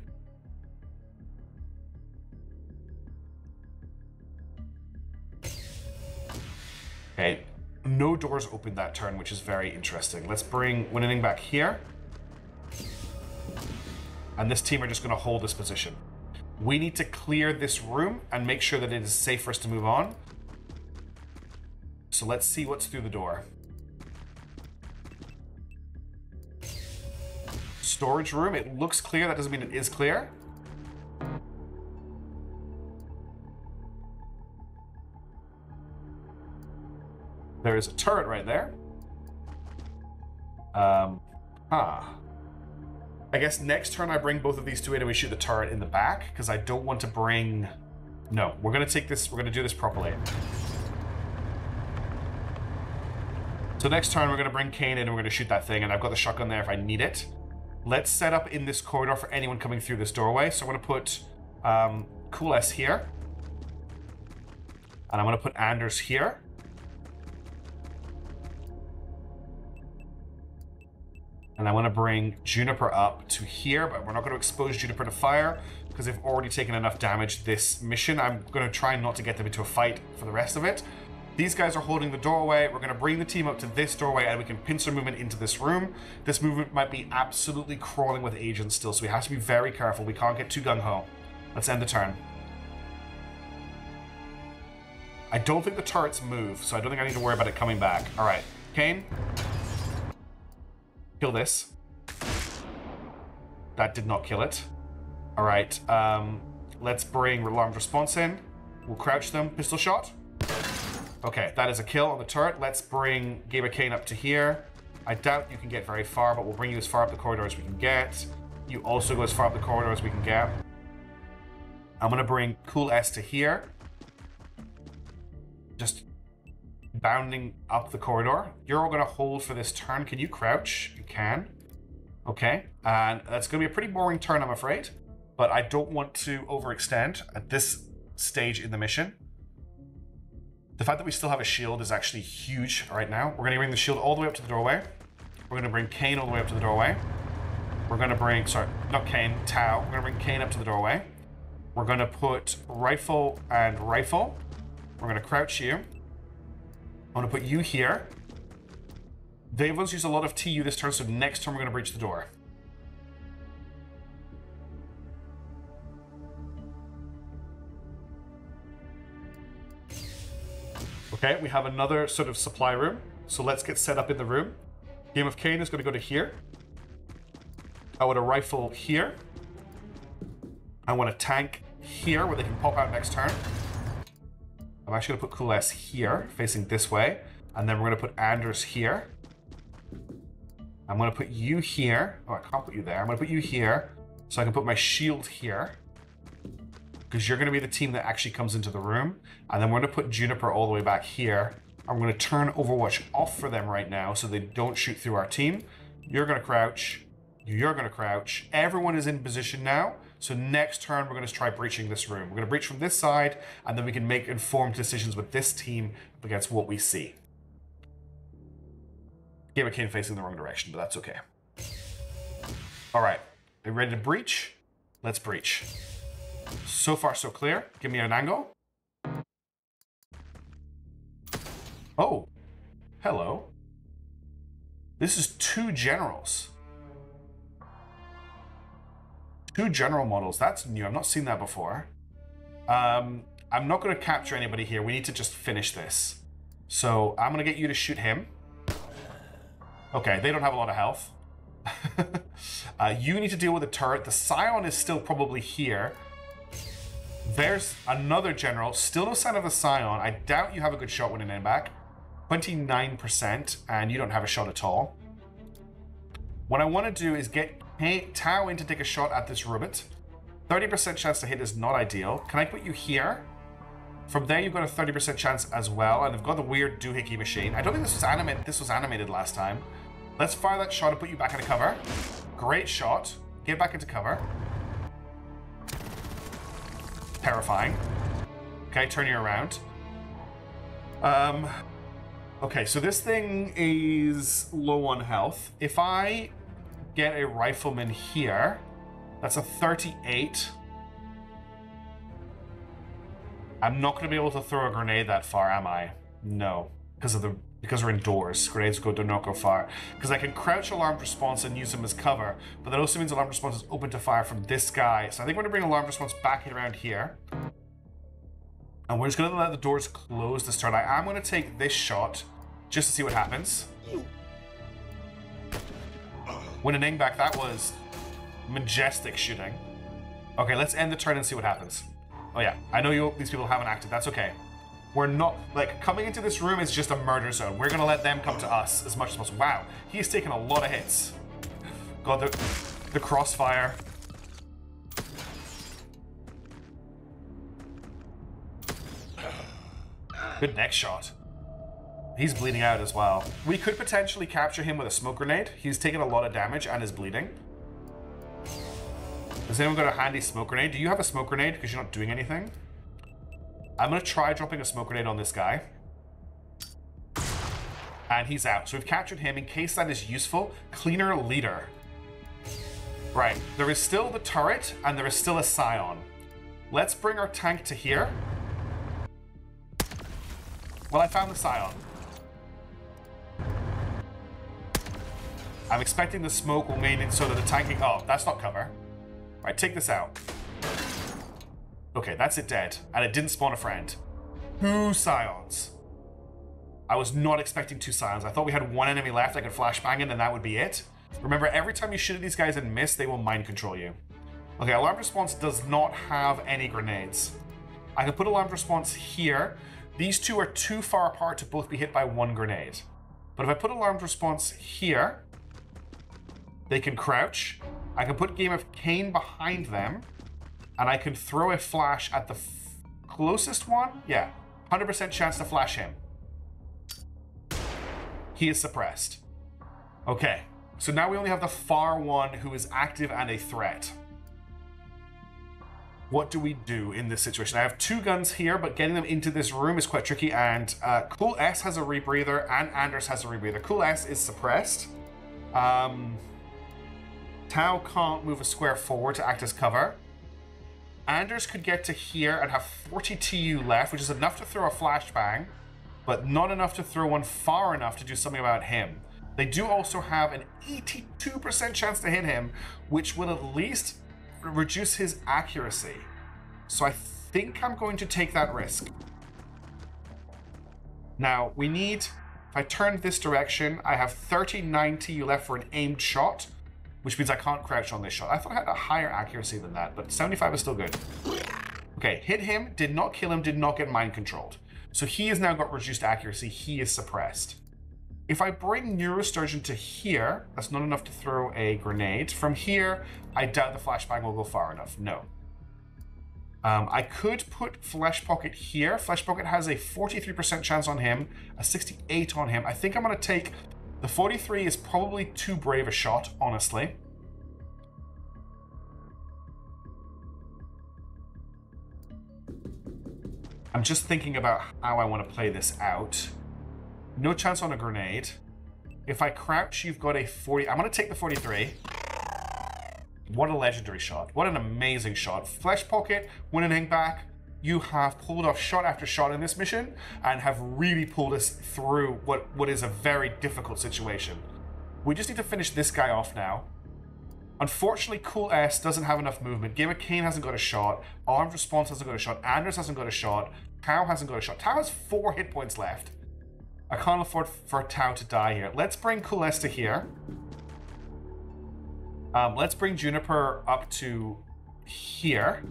Okay, no doors open that turn, which is very interesting. Let's bring Winning back here. And this team are just going to hold this position. We need to clear this room and make sure that it is safe for us to move on. So let's see what's through the door. Storage room, it looks clear. That doesn't mean it is clear. There is a turret right there. I guess next turn I bring both of these two in and we shoot the turret in the back, because I don't want to bring... No, we're going to take this, we're going to do this properly. So next turn we're going to bring Cain in and we're going to shoot that thing, and I've got the shotgun there if I need it. Let's set up in this corridor for anyone coming through this doorway. So I'm going to put Cool S here. And I'm going to put Anders here. And I want to bring Juniper up to here, but we're not going to expose Juniper to fire because they've already taken enough damage this mission. I'm going to try not to get them into a fight for the rest of it. These guys are holding the doorway. We're going to bring the team up to this doorway and we can pincer movement into this room. This movement might be absolutely crawling with agents still, so we have to be very careful. We can't get too gung-ho. Let's end the turn. I don't think the turrets move, so I don't think I need to worry about it coming back. All right, Cain. Kill this. That did not kill it. All right, let's bring alarmed response in. We'll crouch them. Pistol shot. Okay, that is a kill on the turret. Let's bring Game of Cain up to here. I doubt you can get very far, but we'll bring you as far up the corridor as we can get. You also go as far up the corridor as we can get. I'm going to bring Cool S to here. Just bounding up the corridor. You're all going to hold for this turn. Can you crouch? You can. Okay, and that's going to be a pretty boring turn, I'm afraid. But I don't want to overextend at this stage in the mission. The fact that we still have a shield is actually huge right now. We're going to bring the shield all the way up to the doorway. We're going to bring Cain all the way up to the doorway. We're going to bring, sorry, not Cain, Tau. We're going to bring Cain up to the doorway. We're going to put rifle and rifle. We're going to crouch you. I'm going to put you here. They've used a lot of TU this turn, so next turn we're going to breach the door. Okay, we have another sort of supply room. So let's get set up in the room. Game of Cain is going to go to here. I want a rifle here. I want a tank here where they can pop out next turn. I'm actually going to put Cool S here, facing this way. And then we're going to put Anders here. I'm going to put you here. Oh, I can't put you there. I'm going to put you here so I can put my shield here. Because you're going to be the team that actually comes into the room. And then we're going to put Juniper all the way back here. I'm going to turn Overwatch off for them right now so they don't shoot through our team. You're going to crouch. You're going to crouch. Everyone is in position now. So next turn, we're going to try breaching this room. We're going to breach from this side, and then we can make informed decisions with this team against what we see. Game of Cain facing the wrong direction, but that's okay. All right. Are you ready to breach? Let's breach. So far, so clear. Give me an angle. Oh. Hello. This is 2 generals. 2 general models. That's new. I've not seen that before. I'm not going to capture anybody here. We need to just finish this. So I'm going to get you to shoot him. Okay, they don't have a lot of health. You need to deal with the turret. The Scion is still probably here. There's another general. Still no sign of the Scion. I doubt you have a good shot winning in back. 29%, and you don't have a shot at all. What I want to do is get Tau in to take a shot at this Rubit. 30% chance to hit is not ideal. Can I put you here? From there, you've got a 30% chance as well, and I've got the weird doohickey machine. I don't think this was animated. This was animated last time. Let's fire that shot and put you back into cover. Great shot. Get back into cover. Terrifying. Okay, turn you around. Okay, so this thing is low on health. If I get a rifleman here, that's a 38. I'm not going to be able to throw a grenade that far, am I? No, because we're indoors. Grenades do not go far. Because I can crouch alarmed response and use them as cover, but that also means alarmed response is open to fire from this guy. So I think we're going to bring alarmed response back around here. And we're just going to let the doors close this turn. I am going to take this shot just to see what happens. Winning back, that was majestic shooting. Okay, let's end the turn and see what happens. Oh yeah, I know these people haven't acted. That's okay. We're not, like, coming into this room is just a murder zone. We're going to let them come to us as much as possible. Wow, he's taken a lot of hits. God, the crossfire. Good neck shot. He's bleeding out as well. We could potentially capture him with a smoke grenade. He's taken a lot of damage and is bleeding. Has anyone got a handy smoke grenade? Do you have a smoke grenade because you're not doing anything? I'm going to try dropping a smoke grenade on this guy. And he's out. So we've captured him. In case that is useful, cleaner leader. Right. There is still the turret and there is still a Scion. Let's bring our tank to here. Well, I found the Scion. I'm expecting the smoke will make it so that the tanking... Oh, that's not cover. Right, take this out. Okay, that's it dead. And it didn't spawn a friend. 2 Scions. I was not expecting 2 Scions. I thought we had 1 enemy left I could flashbang in and that would be it. Remember, every time you shoot at these guys and miss, they will mind control you. Okay, alarm response does not have any grenades. I can put alarm response here. These 2 are too far apart to both be hit by 1 grenade. But if I put alarm response here, they can crouch. I can put Game of Cain behind them, and I can throw a flash at the closest one. Yeah, 100% chance to flash him. He is suppressed. Okay, so now we only have the far one who is active and a threat. What do we do in this situation? I have 2 guns here, but getting them into this room is quite tricky, and Cool S has a rebreather, and Anders has a rebreather. Cool S is suppressed. Tau can't move a square forward to act as cover. Anders could get to here and have 40 TU left, which is enough to throw a flashbang, but not enough to throw one far enough to do something about him. They do also have an 82% chance to hit him, which will at least reduce his accuracy. So I think I'm going to take that risk. Now, we need, if I turn this direction, I have 30-90 left for an aimed shot, which means I can't crouch on this shot. I thought I had a higher accuracy than that, but 75 is still good. Okay, hit him, did not kill him, did not get mind controlled. So he has now got reduced accuracy, he is suppressed. If I bring Neurosturgeon to here, that's not enough to throw a grenade. From here, I doubt the flashbang will go far enough, no. I could put Flesh Pocket here. Flesh Pocket has a 43% chance on him, a 68 on him. I think I'm gonna take, the 43 is probably too brave a shot, honestly. I'm just thinking about how I want to play this out. No chance on a grenade. If I crouch, you've got a 40. I'm going to take the 43. What a legendary shot. What an amazing shot. Flesh Pocket, winning back. You have pulled off shot after shot in this mission and have really pulled us through what is a very difficult situation. We just need to finish this guy off now. Unfortunately, Cool S doesn't have enough movement. Game of Cain hasn't got a shot. Armed Response hasn't got a shot. Anders hasn't got a shot. Tau hasn't got a shot. Tau has 4 hit points left. I can't afford for Tau to die here. Let's bring Cool S to here. Let's bring Juniper up to here.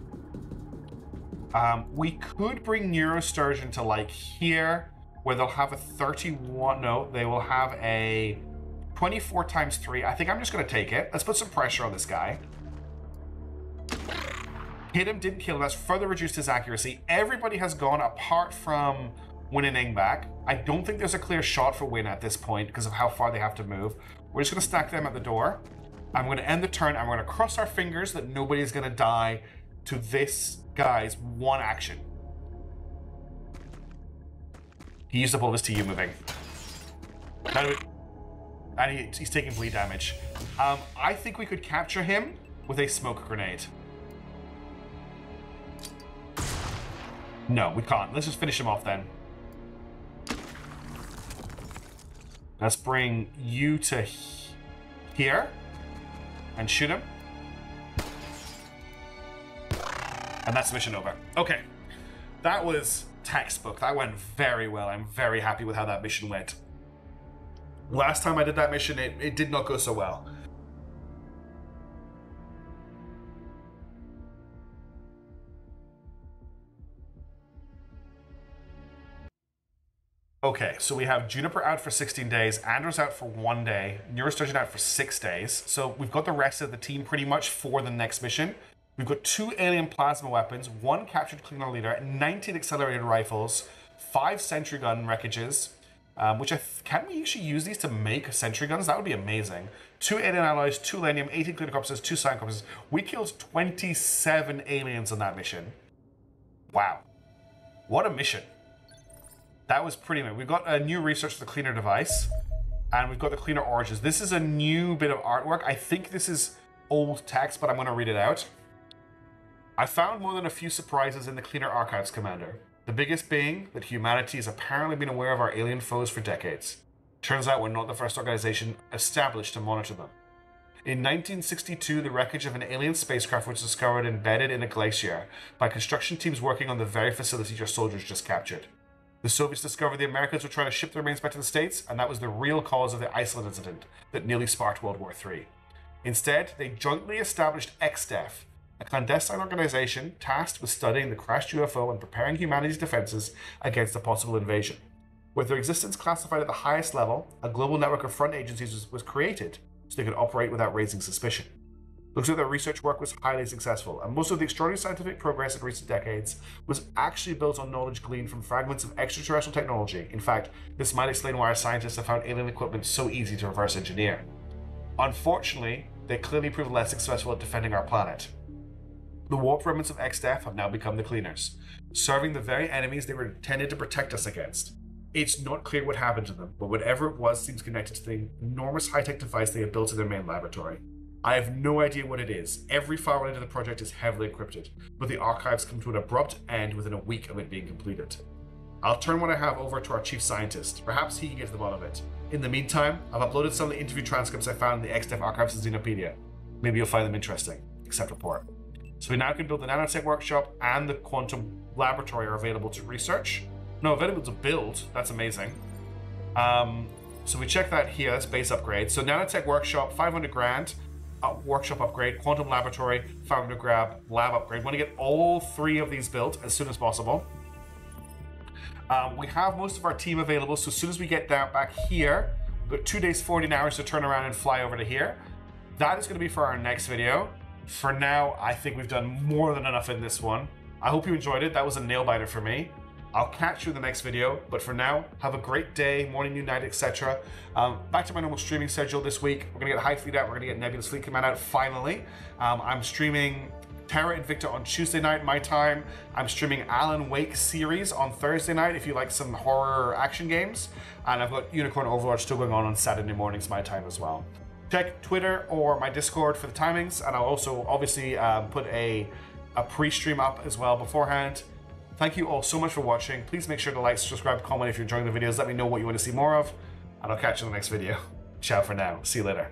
We could bring Neurosturgeon to like here, where they'll have a 31. No, they will have a 24 times 3. I think I'm just going to take it. Let's put some pressure on this guy. Hit him, didn't kill him. That's further reduced his accuracy. Everybody has gone apart from Win and Ingback. I don't think there's a clear shot for Win at this point because of how far they have to move. We're just going to stack them at the door. I'm going to end the turn. I'm going to cross our fingers that nobody's going to die to this guy's one action. He used up all of his TU moving. And he's taking bleed damage. I think we could capture him with a smoke grenade. No, we can't. Let's just finish him off then. Let's bring you to here and shoot him. And that's mission over. Okay, that was textbook. That went very well. I'm very happy with how that mission went. Last time I did that mission, it did not go so well. Okay, so we have Juniper out for 16 days, Anders out for 1 day, Neurosturgeon out for 6 days. So we've got the rest of the team pretty much for the next mission. We've got 2 alien plasma weapons, 1 captured cleaner leader, 19 accelerated rifles, 5 sentry gun wreckages, can we actually use these to make sentry guns? That would be amazing. 2 alien alloys, 2 lanium, 18 cleaner corpses, 2 cyan corpses. We killed 27 aliens on that mission. Wow. What a mission. That was pretty amazing. We've got a new research for the cleaner device, and we've got the cleaner origins. This is a new bit of artwork. I think this is old text, but I'm going to read it out. I found more than a few surprises in the Cleaner Archives, Commander. The biggest being that humanity has apparently been aware of our alien foes for decades. Turns out we're not the first organization established to monitor them. In 1962, the wreckage of an alien spacecraft was discovered embedded in a glacier by construction teams working on the very facility your soldiers just captured. The Soviets discovered the Americans were trying to ship the remains back to the States, and that was the real cause of the Iceland incident that nearly sparked World War III. Instead, they jointly established XDEF, a clandestine organization tasked with studying the crashed UFO and preparing humanity's defenses against a possible invasion. With their existence classified at the highest level, a global network of front agencies was created so they could operate without raising suspicion. Looks like their research work was highly successful, and most of the extraordinary scientific progress in recent decades was actually built on knowledge gleaned from fragments of extraterrestrial technology. In fact, this might explain why our scientists have found alien equipment so easy to reverse engineer. Unfortunately, they clearly proved less successful at defending our planet. The warped remnants of XDEF have now become the Cleaners, serving the very enemies they were intended to protect us against. It's not clear what happened to them, but whatever it was seems connected to the enormous high-tech device they have built in their main laboratory. I have no idea what it is. Every file related to the project is heavily encrypted, but the archives come to an abrupt end within a week of it being completed. I'll turn what I have over to our chief scientist. Perhaps he can get to the bottom of it. In the meantime, I've uploaded some of the interview transcripts I found in the XDEF archives of Xenopedia. Maybe you'll find them interesting. Accept report. So we now can build the nanotech workshop and the quantum laboratory are available to research. No, available to build. That's amazing. So we check that here. That's base upgrade. So nanotech workshop, 500 grand. Workshop upgrade, quantum laboratory, 500 grab, lab upgrade. We want to get all 3 of these built as soon as possible. We have most of our team available, so as soon as we get down back here, we've got 2 days, 14 hours to turn around and fly over to here. That is going to be for our next video. For now, I think we've done more than enough in this one. I hope you enjoyed it. That was a nail biter for me. I'll catch you in the next video, but for now, have a great day, morning, noon, night, etc. Back to my normal streaming schedule this week. We're gonna get High Fleet out, we're gonna get Nebulous Fleet Command out finally. I'm streaming Terra Invicta on Tuesday night, my time. I'm streaming Alan Wake series on Thursday night, if you like some horror action games. And I've got Unicorn Overwatch still going on Saturday mornings, my time as well. Check Twitter or my Discord for the timings, and I'll also obviously put a pre-stream up as well beforehand. Thank you all so much for watching. Please make sure to like, subscribe, comment if you're enjoying the videos. Let me know what you want to see more of, and I'll catch you in the next video. Ciao for now. See you later.